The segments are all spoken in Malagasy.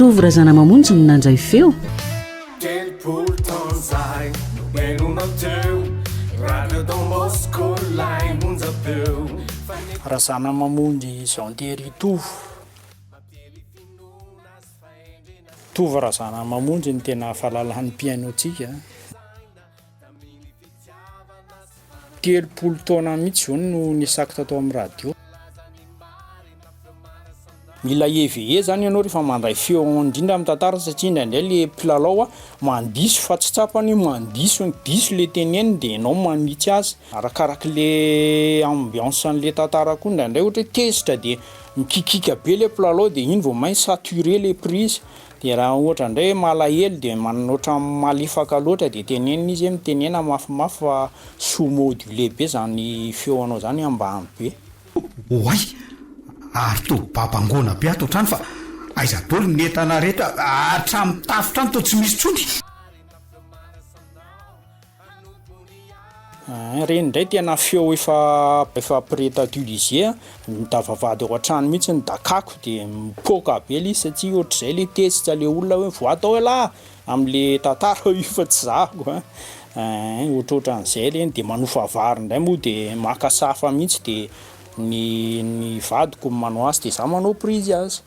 mitovy razana mamonjy no nandray feo razana mamonjy Zandery Tovo razana mamonjy ny tena fahalalan'ny pianotsika 30 taona mihitsy zao no nisako tato amin'ny radio. Mila EVE zany ianao rehefa mandray feo indrindra amin'ny tantara satria indraindray le mpilalao mandiso fa tsy tsapany mandiso le teneny dia ianao manitsy azy arakaraka le ambiance an'le tantara koa indraindray ohatra tezitra dia mikikika be le mpilalao dia iny vao main saturer le prise dia raha ohatra indray malahelo dia mananoatra malefaka loatra dia tenenina izy mitenena mafimafy fa sous-modulé be zany feo anao zany ambany be. Oay ary to babangona be ato trano fa aiza dolo ny entana rehetra hatramin'ny tafotrano to tsy misy tsony. Reny indray tena feo efa prétatulisé mitavavady ao an-trano mihitsy ny dakako dia mipoka be le izy satria ohatr'izay le tezitra le olona hoe vo atao lahy amin'le tantara io fa tsy zako ohatrohatran'izay reny dia manofa vary indray moa dia maka safa mihitsy dia ny vadiko manao azy dia za manao prise azy.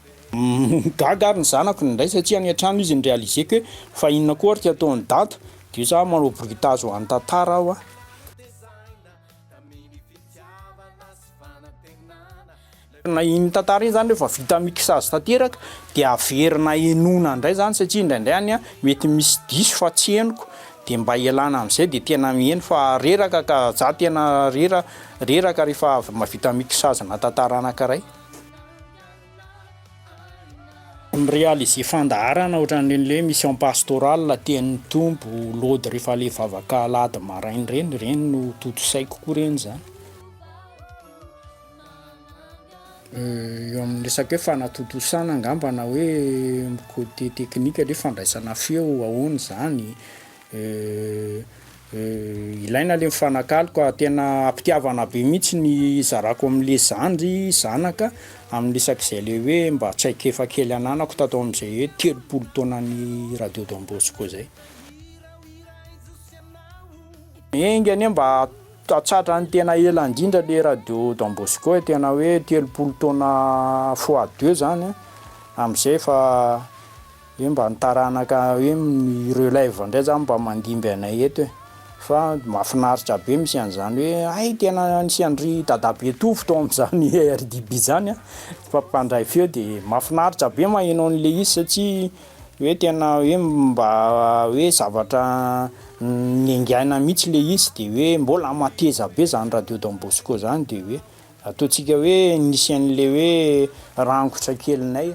Gaga ny zanako indray satria any an-trano izy ny réaliseko hoe fa inona koa ary ataony data dia za manao bruitage ho an'ny tantara aho na iny tantara iny zany rehefa vita mixage tanteraka dia averina enona indray zany satria indraindray any mety misy diso fa tsy henoko dia mba ialana amin'izay dia tena miheno fa reraka ka za tena reraka rehefa mavita mixage na tantara anankiray. Mirealiser fandaharana ohatran'ireny mission pastorale tenin'ny tompo lody rehefa le vavaka alady maraina reny no toto saiko koa reny zany. Eo amin'ny resaka hoe fanatotosana angamba na hoe côté teknika le fandraisana feo ahoana zany ilaina le mifanakaloka tena ampitiavana be mihitsy ny zarako amin'le zanaka amin'ny resak'izay le hoe mba tsaikefa kely ananako tato amin'izay hoe 30 taona ny radio Don Bosco zay. Engany mba tatsatra ny tena ela indrindra le radio Don Bosco tena hoe 30 taona fois 2 zany amin'izay fa hoe mba nitaranaka hoe ny relève indray zany mba mandimby anay eto fa mahafinaritra be misy an'izany hoe ay tena nisy andry dadabe Tovo tao amin'izany RDB zany fa mpandray feo dia mahafinaritra be maheno an'le izy satria hoe tena hoe mba hoe zavatra niaingaina mihitsy le izy dia hoe mbola mateza be zany radio Don Bosco zany dia hoe ataontsika hoe nisy an'le hoe rangotra kelinay.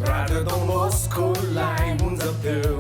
Radio Don Bosco lay monja teo